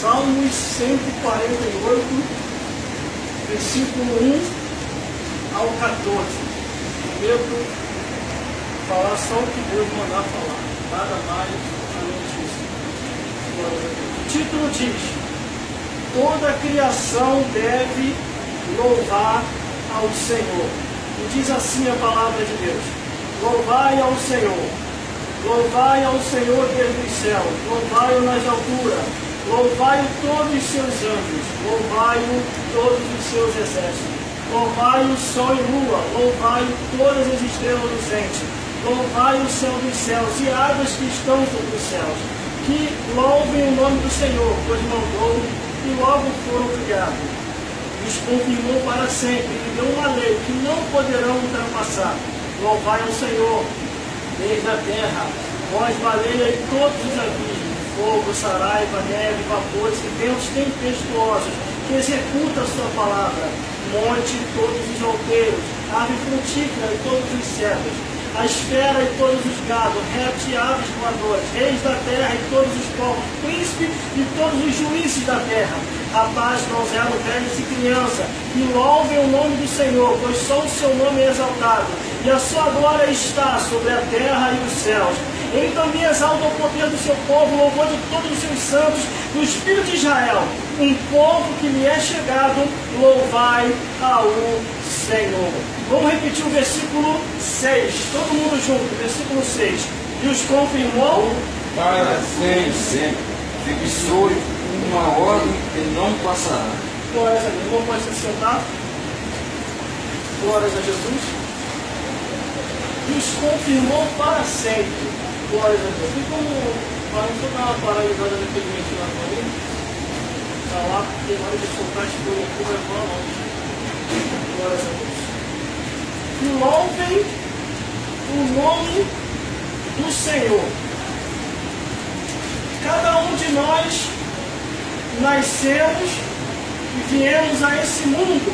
Salmos 148, versículo 1 ao 14. Prometo falar só o que Deus mandar falar, nada mais além disso. O título diz: toda a criação deve louvar ao Senhor. E diz assim a palavra de Deus: louvai ao Senhor, louvai ao Senhor desde os céus, louvai-o nas alturas, louvai-o todos os seus anjos, louvai-o todos os seus exércitos, louvai o sol e lua, louvai todas as estrelas lucentes, louvai o céu dos céus e águas que estão sobre os céus, que louvem o nome do Senhor, pois mandou e logo foram criados. Os confirmou para sempre e deu uma lei que não poderão ultrapassar. Louvai ao Senhor desde a terra, voz, baleia e todos os abismos, fogo, saraiva, neve, vapores e ventos tempestuosos, que executa a sua palavra, monte e todos os outeiros, árvore frutífera e todos os cedros, a esfera e todos os gados, répteis e aves voadores, reis da terra e todos os povos, príncipes e todos os juízes da terra, rapaz, donzela, velhos e criança, que louvem o nome do Senhor, pois só o seu nome é exaltado, e a sua glória está sobre a terra e os céus. Ele também exalta o poder do seu povo, louvor de todos os seus santos, dos filhos de Israel, um povo que lhe é chegado, louvai ao Senhor. Vamos repetir o versículo 6, todo mundo junto, versículo 6. E os confirmou para sempre, fixou uma ordem que não passará. Glórias a Deus. Vamos pode se sentar. Glórias a Jesus. E os confirmou para sempre. Glórias a Deus. E como deixa eu dar uma paralisada naquele ventilador ali. Está lá, porque na hora de soltar esse fogo aqui vai voar longe. Glórias a Deus. E louvem o nome do Senhor. Cada um de nós nascemos e viemos a esse mundo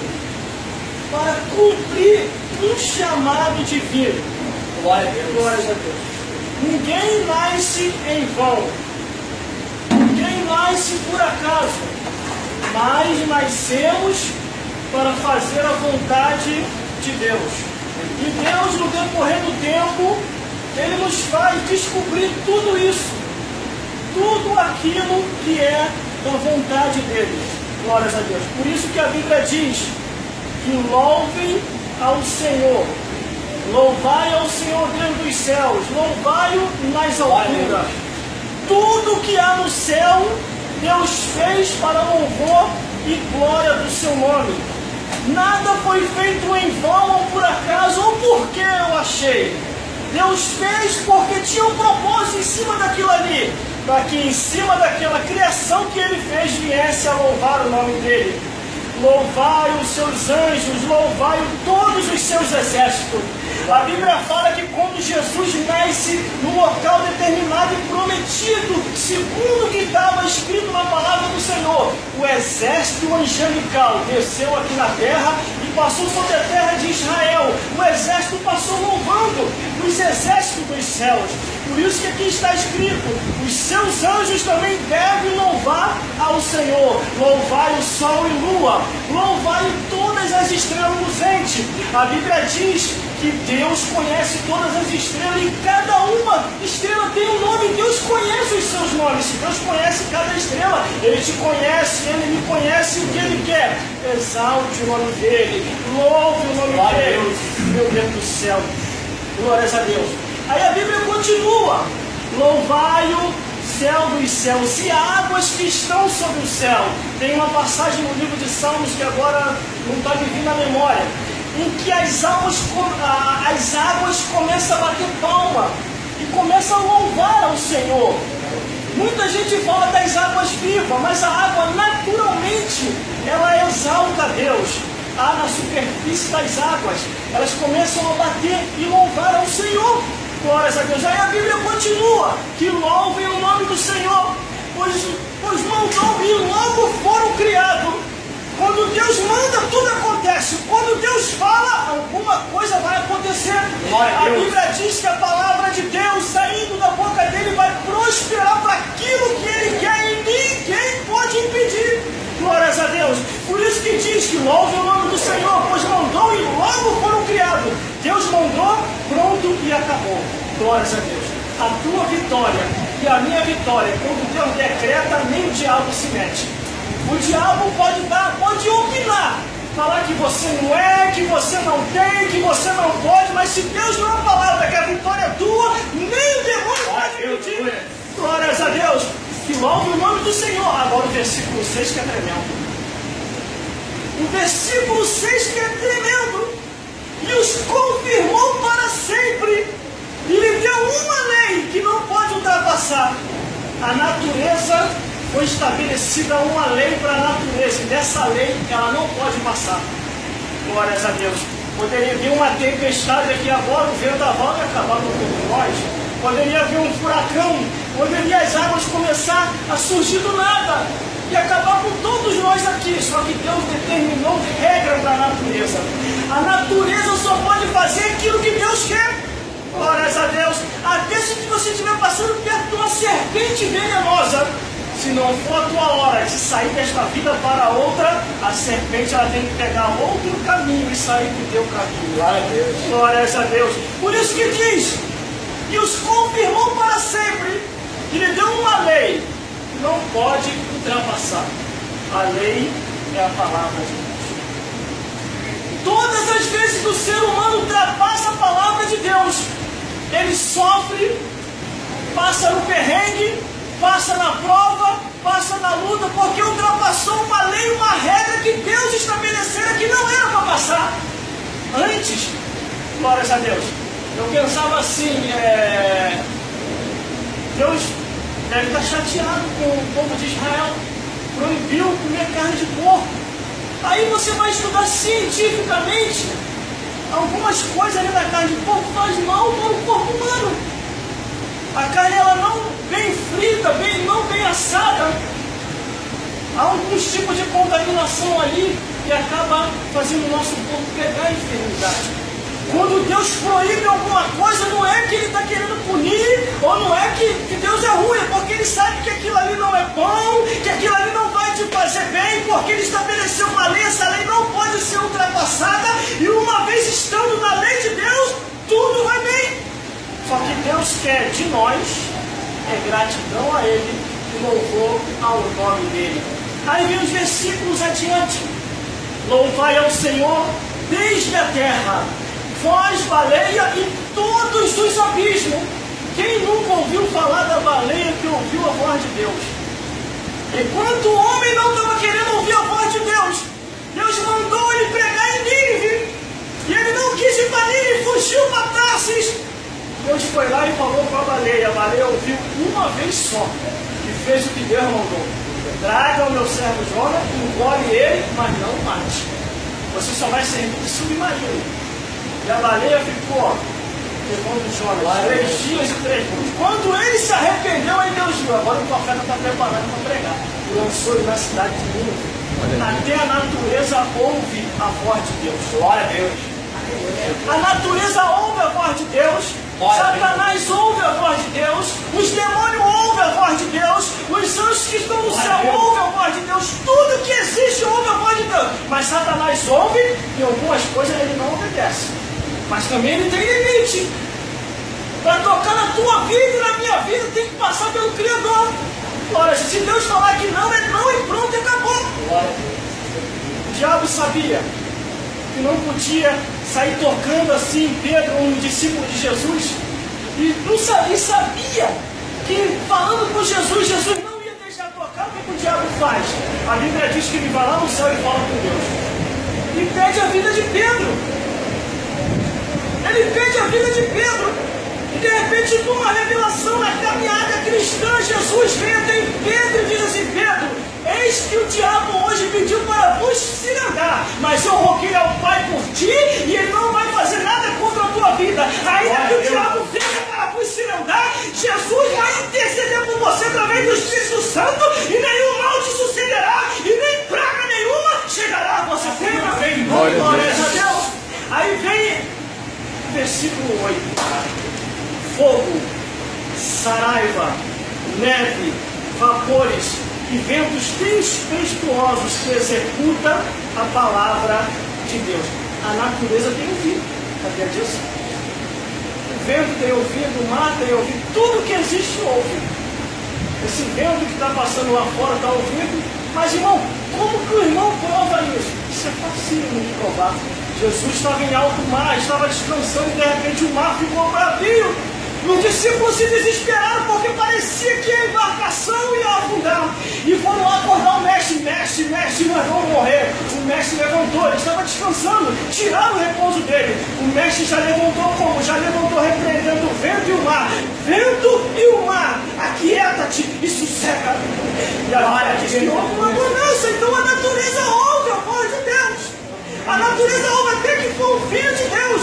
para cumprir um chamado divino. Glória a Deus. Glórias a Deus. Ninguém nasce em vão. Ninguém nasce por acaso. Mas nascemos para fazer a vontade de Deus. E Deus, no decorrer do tempo, Ele nos faz descobrir tudo isso. Tudo aquilo que é da vontade dele. Glórias a Deus. Por isso que a Bíblia diz que louvem ao Senhor. Louvai ao Senhor Deus dos céus. Louvai-o nas alturas. Tudo que há no céu, Deus fez para louvor e glória do seu nome. Nada foi feito em vão ou por acaso ou porque eu achei. Deus fez porque tinha um propósito em cima daquilo ali, para que em cima daquela criação que Ele fez viesse a louvar o nome dEle. Louvai os seus anjos, louvai todos os seus exércitos. A Bíblia fala que quando Jesus nasce no local determinado e prometido, segundo o que estava escrito na palavra do Senhor, o exército angelical desceu aqui na terra e passou sobre a terra de Israel. O exército passou louvando os exércitos dos céus. Por isso que aqui está escrito: os seus anjos também devem louvar ao Senhor. Louvai o sol e lua, louvai todas as estrelas luzentes. A Bíblia diz que Deus conhece todas as estrelas e cada uma estrela tem um nome. Deus conhece os seus nomes. Se Deus conhece cada estrela, Ele te conhece, Ele me conhece. O que Ele quer? Exalte o nome dEle, louve o nome dEle. Meu Deus do céu, glórias a Deus. Aí a Bíblia continua: louvai o céu dos céus e águas que estão sobre o céu. Tem uma passagem no livro de Salmos que agora não está me vindo à memória, em que as águas começam a bater palma e começam a louvar ao Senhor. Muita gente fala das águas vivas, mas a água naturalmente ela exalta a Deus. Na superfície das águas, elas começam a bater e louvar ao Senhor. Glórias a Deus. Aí a Bíblia continua: que louvem o nome do Senhor, pois mandou e logo foram criados. Quando Deus manda, tudo acontece. Quando Deus fala, alguma coisa vai acontecer. A Bíblia diz que a palavra de Deus saindo da boca dele vai prosperar para aquilo que ele quer e ninguém pode Por isso que diz que louve o nome do Senhor, pois mandou e logo foram criados. Deus mandou, pronto e acabou. Glórias a Deus. A tua vitória e a minha vitória, quando Deus decreta, nem o diabo se mete. O diabo pode opinar, falar que você não é, que você não tem, que você não pode, mas se Deus não falar que a vitória é tua, nem o demônio pode impedir. Glórias a Deus. Que louve o nome do Senhor. Agora o versículo 6 que é tremendo. O versículo 6 que é tremendo. E os confirmou para sempre. E lhe deu uma lei que não pode ultrapassar. A natureza foi estabelecida uma lei para a natureza. E dessa lei ela não pode passar. Glórias a Deus. Poderia vir uma tempestade aqui agora, o vendaval ia acabar com todos nós. Poderia vir um furacão. Poderia as águas começar a surgir do nada e acabar com todos nós aqui. Só que Deus determinou regra para a natureza. A natureza só pode fazer aquilo que Deus quer. Glórias a Deus. Até se você estiver passando perto de uma serpente venenosa, se não for a tua hora de sair desta vida para outra, a serpente ela tem que pegar outro caminho e sair do teu caminho. Glória a Deus. Glórias a Deus. Por isso que diz, e os confirmou para sempre, e lhe deu uma lei que não pode ultrapassar. A lei é a palavra de Deus. Todas as vezes que o ser humano ultrapassa a palavra de Deus, ele sofre, passa no perrengue, passa na prova, passa na luta, porque ultrapassou uma lei, uma regra que Deus estabelecera que não era para passar. Antes, glórias a Deus, eu pensava assim, Deus deve estar chateado com o povo de Israel, proibiu comer carne de porco. Aí você vai estudar cientificamente, algumas coisas ali na carne de porco faz mal para o corpo humano. A carne ela não bem frita, não bem assada, há alguns tipos de contaminação ali que acaba fazendo o nosso corpo pegar enfermidade. Quando Deus proíbe alguma coisa, não é que Ele está querendo punir, ou não é que Deus é ruim, é porque Ele sabe que aquilo ali não é bom, que aquilo ali não vai te fazer bem, porque Ele estabeleceu uma lei, essa lei não pode ser ultrapassada, e uma vez estando na lei de Deus, tudo vai bem. Só que Deus quer de nós é gratidão a Ele e louvor ao nome dEle. Aí vem os versículos adiante. Louvai ao Senhor desde a terra, vós, baleia, e todos os abismos. Quem nunca ouviu falar da baleia que ouviu a voz de Deus? Enquanto o homem não estava querendo ouvir a voz de Deus, Deus mandou ele pregar em Nínive. E ele não quis ir para Nínive, fugiu para Tarsis. Deus foi lá e falou com a baleia ouviu uma vez só e fez o que Deus mandou. Traga o meu servo Jonas, engole ele, mas não mate. Você só vai servir de submarino. E a baleia ficou levando Jonas 3 dias e 3 noites. Quando ele se arrependeu, aí Deus viu, agora o profeta está preparado para pregar. E lançou ele na cidade de Nínive. Até a natureza ouve a voz de Deus. Glória a Deus. A natureza ouve a voz de Deus. Satanás ouve a voz de Deus, os demônios ouvem a voz de Deus, os anjos que estão no céu ouvem a voz de Deus, tudo que existe ouve a voz de Deus. Mas Satanás ouve e algumas coisas ele não obedece. Mas também ele tem limite. Para tocar na tua vida e na minha vida tem que passar pelo Criador. Ora, se Deus falar que não, é não e pronto, acabou. O diabo sabia que não podia sair tocando assim Pedro, um discípulo de Jesus, e sabia que falando com Jesus, Jesus não ia deixar tocar. O que o diabo faz? A Bíblia diz que ele vai lá no céu e fala com Deus e pede a vida de Pedro. Ele pede a vida de Pedro e de repente numa revelação na caminhada cristã, Jesus vem até Pedro e diz assim: Pedro, eis que o diabo hoje pediu para vos cirantar, mas eu roguei ao Pai por ti e ele não vai fazer nada contra a tua vida. Ainda que o diabo venha para vos cirantar, Jesus vai interceder por você através do Espírito Santo e nenhum mal te sucederá e nem praga nenhuma chegará a você. Glória a Deus. Aí vem versículo 8. Fogo, saraiva, neve, vapores, e ventos tempestuosos que executa a palavra de Deus. A natureza tem ouvido, sabia disso? O vento tem ouvido, o mar tem ouvido, tudo que existe ouve. Esse vento que está passando lá fora está ouvindo, mas irmão, como que o irmão prova isso? Isso é fácil de provar. Jesus estava em alto mar, estava descansando e de repente o mar ficou bravio. Os discípulos se desesperaram porque parecia que a embarcação ia afundar. E foram lá acordar o mestre, nós vamos morrer. O mestre levantou, ele estava descansando, tiraram o repouso dele. O mestre já levantou como? Já levantou repreendendo o vento e o mar. Vento e o mar, aquieta-te e sossega. E agora diz que houve uma bonança, então a natureza ouve a voz de Deus. A natureza ouve até que foi o filho de Deus.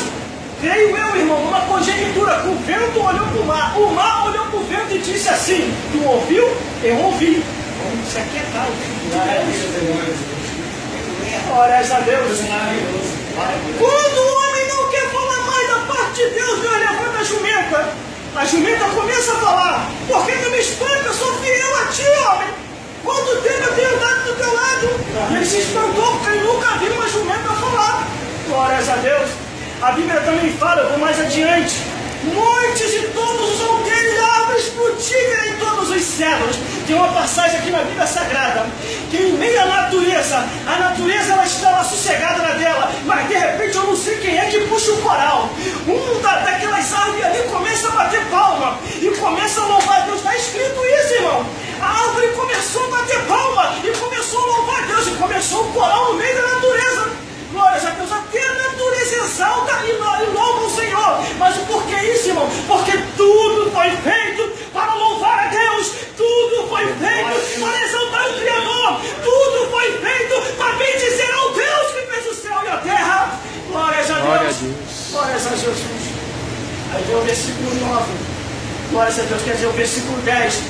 Creio eu, irmão, uma conjectura, que o vento olhou para o mar olhou para o vento e disse assim: tu ouviu? Eu ouvi. Isso aqui é caro. Glórias a Deus. Quando o homem não quer falar mais da parte de Deus, Deus levanta a jumenta. A jumenta começa a falar: por que tu me espanta? Eu sou fiel a ti, homem. Quanto tempo eu tenho andado do teu lado? E ele se espantou porque ele nunca viu uma jumenta falar. Glórias a Deus. A Bíblia também fala, eu vou mais adiante: montes e todos os outeiros, árvores frutíferas em todos os cedros. Tem uma passagem aqui na Bíblia Sagrada que em meio à natureza, a natureza ela estava sossegada na dela, mas de repente eu não sei quem é que puxa o coral. Daquelas árvores ali começa a bater palma e começa a louvar a Deus. Está escrito isso, irmão. A árvore começou a bater palma e começou a louvar a Deus e começou o coral no meio da natureza. Glórias a Deus, até a natureza exalta e louva o Senhor. Mas por que isso, irmão? Porque tudo foi feito para louvar a Deus. Tudo foi feito para exaltar o Criador. Tudo foi feito para bendizer ao Deus que fez o céu e a terra. Glórias a Deus. Glórias a Jesus. Aí vem o versículo 9. Glórias a Deus, quer dizer o versículo 10.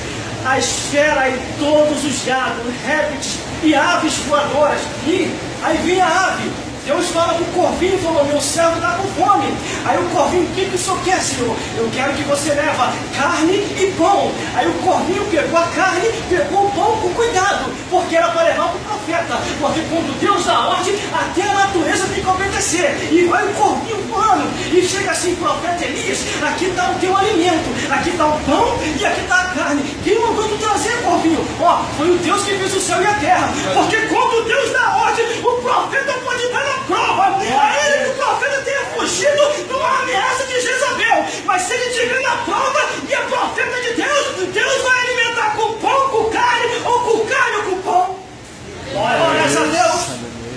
A esfera e todos os gados, répteis e aves voadoras. E aí vem a ave. Deus fala para o corvinho, falou: meu servo está com fome. Aí o corvinho: o que o senhor quer, Senhor? Eu quero que você leva carne e pão. Aí o corvinho pegou a carne, pegou o pão com cuidado, porque era para levar para o profeta. Porque quando Deus dá ordem, até a natureza tem que obedecer. E vai o corvinho voando e chega assim: profeta Elias, aqui está o teu alimento, aqui está o pão e aqui está a carne. Quem mandou tu trazer, corvinho? Ó, foi o Deus que fez o céu e a terra. Porque quando Deus dá ordem, o profeta pode dar na prova. Ainda que o profeta tenha fugido de uma ameaça de Jezabel, mas se ele estiver na prova e é profeta de Deus, Deus vai alimentar com pão, com carne, ou com carne ou com pão. Glórias a Deus.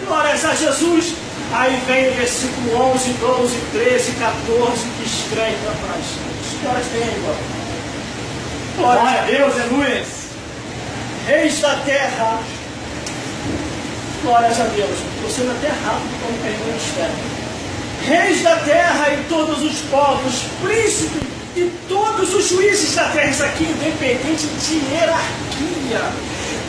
Glórias a Jesus. Aí vem o versículo 11, 12, 13, 14, que escreva para a gente. Que horas tem, irmão? Glória a Deus, aleluia. Reis da terra. Glórias a Deus. Estou sendo até rápido como pergunta externa. Reis da terra e todos os povos, príncipes e todos os juízes da terra. Isso aqui independente de hierarquia.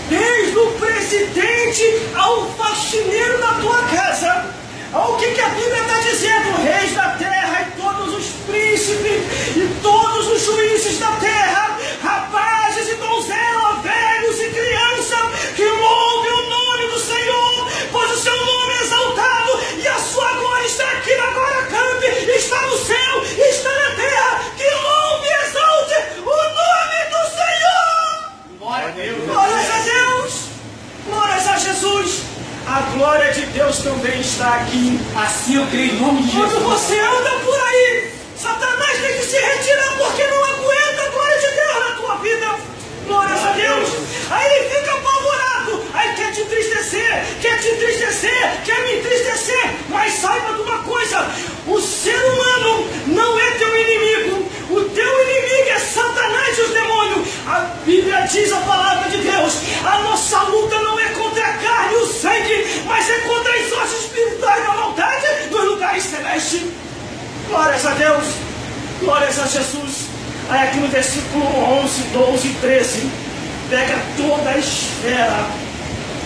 Desde o presidente ao faxineiro da tua casa. Olha o que a Bíblia está dizendo: reis da terra e todos os príncipes e todos os juízes da terra, rapazes e donzelas, velhos e crianças, que louvem o nome do Senhor, pois o seu nome é exaltado e a sua glória está aqui na Glória Camp, está no céu, está na terra. Que louve e exalte o nome do Senhor. Glória a Deus. Glórias a Deus. Glórias a Jesus. A glória de Deus também está aqui. Assim eu creio em nome de Jesus. Quando você anda por aí, Satanás tem que se retirar porque não aguenta a glória de Deus na tua vida. Glórias a Deus. Aí ele fica apavorado. Aí quer te entristecer, quer me entristecer. Mas saiba de uma coisa: o ser humano não é teu inimigo. O teu inimigo é Satanás e os demônios. A Bíblia diz, a palavra de Deus: a nossa luta não é contra a carne e o sangue, mas é contra as forças espirituais da maldade dos lugares celestes. Glórias a Deus. Glórias a Jesus. Aí aqui no versículo 11, 12 e 13, pega toda a esfera,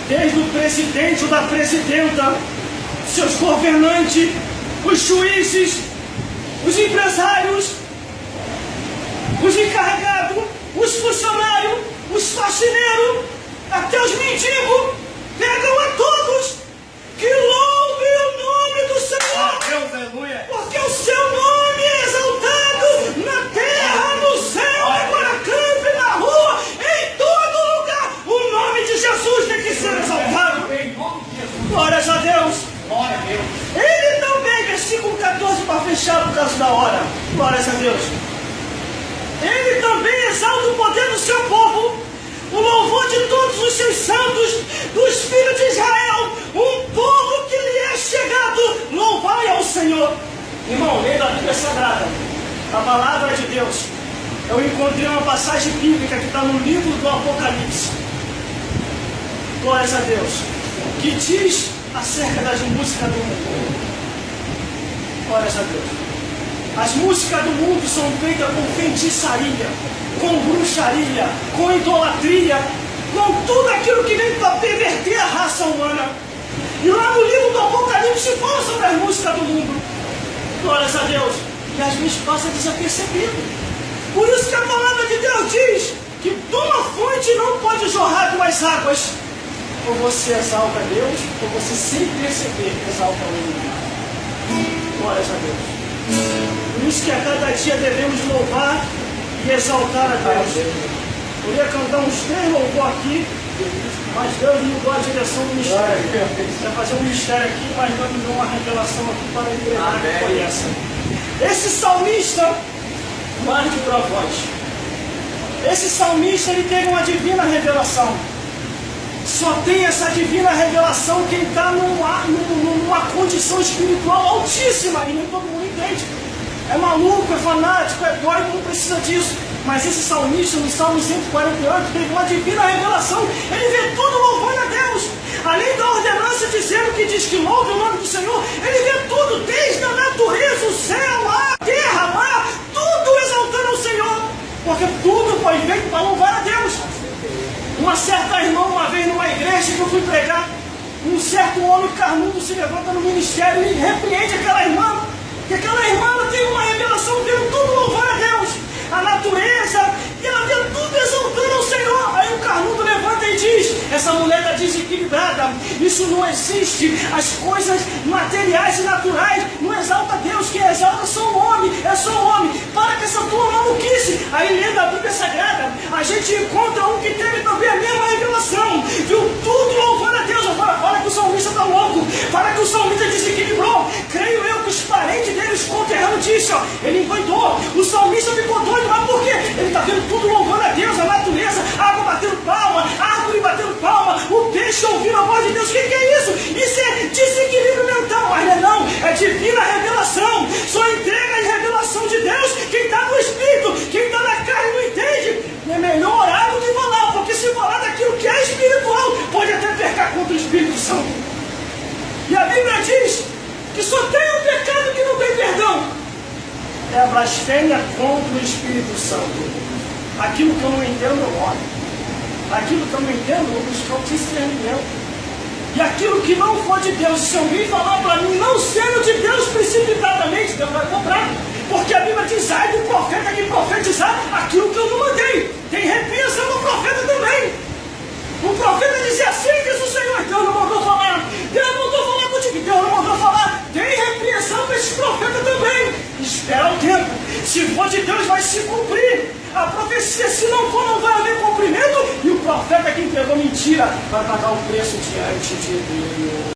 desde o presidente ou da presidenta, seus governantes, os juízes, os empresários, os encarregados, os funcionários, os faxineiros, até os mendigos, pegam a todos, que louve o nome do Senhor, Deus, aleluia. porque o seu nome é exaltado na terra, no céu, no campo e na rua, em todo lugar. O nome de Jesus tem que ser exaltado. Em nome de Jesus. Glórias a Deus. Glória a Deus. Ele também, versículo 14, para fechar por causa da hora. Glórias a Deus. Ele também exalta o poder do seu povo, o louvor de todos os seus santos, dos filhos de Israel, um povo que lhe é chegado. Louvai ao Senhor. Irmão, lendo a Bíblia Sagrada, a palavra de Deus, eu encontrei uma passagem bíblica que está no livro do Apocalipse. Glórias a Deus. Que diz acerca das músicas do mundo. Glórias a Deus. As músicas do mundo são feitas com feitiçaria, com bruxaria, com idolatria, com tudo aquilo que vem para perverter a raça humana. E lá no livro do Apocalipse fala sobre as músicas do mundo. Glórias a Deus. E às vezes passa desapercebido. Por isso que a palavra de Deus diz que de uma fonte não pode jorrar duas águas. Ou você exalta a Deus, ou você sem perceber exalta o inimigo. Glórias a Deus. Por isso que a cada dia devemos louvar e exaltar a Deus. Eu ia cantar uns 3 louvor aqui, mas Deus me mudou a direção do ministério. Vai fazer um ministério aqui, mas Deus me deu uma revelação aqui para a igreja que conheça. Esse salmista, guarde para vós. Esse salmista, ele teve uma divina revelação. Só tem essa divina revelação quem está numa condição espiritual altíssima, e nem todo mundo entende. É maluco, é fanático, é doido, não precisa disso. Mas esse salmista, no Salmo 148, teve uma divina revelação. Ele vê tudo louvando a Deus. Além da ordenança dizendo que diz que louve o nome do Senhor, ele vê tudo, desde a natureza, o céu, a terra, o mar, tudo exaltando ao Senhor. Porque tudo foi feito para louvar a Deus. Uma certa irmã, uma vez numa igreja que eu fui pregar, um certo homem carnudo se levanta no ministério e repreende aquela irmã. Que aquela irmã, ela teve uma revelação, vendo tudo louvar a Deus, a natureza, e ela vê tudo exaltando ao Senhor. Aí o carnudo levanta e diz: essa mulher está desequilibrada, isso não existe. As coisas materiais e naturais não exalta Deus, quem exalta é só o homem, é só o homem. Para com essa tua maluquice. Aí lendo a Bíblia Sagrada, a gente encontra um que teve também a mesma revelação, viu tudo louvando a Deus. Agora fala que o salmista está louco, fala que o salmista desequilibrou. Creio eu que os parentes dele, os conterrâneos, disse, ó, ele endoidou. O salmista ficou doido, mas por quê? Ele está vendo tudo louvando a Deus, a natureza, a água batendo palma, a árvore batendo palma, o peixe ouvindo a voz de Deus. O que é isso? Isso é desequilíbrio mental. Mas não, é divina revelação. Só entrega a revelação de Deus quem está no Espírito. Quem está na carne não entende. É melhor orar do que falar, porque se falar daquilo que é espiritual, pode até pecar contra o Espírito Santo. E a Bíblia diz que só tem um pecado que não tem perdão. É a blasfêmia contra o Espírito Santo. Aquilo que eu não entendo, eu oro. Aquilo que eu não entendo, eu vou buscar o discernimento. E aquilo que não for de Deus, se alguém falar para mim, não sendo de Deus precipitadamente, Deus vai cobrar. Porque a Bíblia diz, ai do profeta que profetizar aquilo que eu não mandei. Tem repreensão do profeta também. O profeta dizia assim, diz o Senhor, Deus não mandou falar. Deus não mandou falar contigo, Deus não mandou falar. Tem repreensão para esse profeta também. Espera o tempo. Se for de Deus, vai se cumprir. A profecia, se não for, não vai haver cumprimento. E o profeta que entregou mentira vai pagar o preço diante de Deus.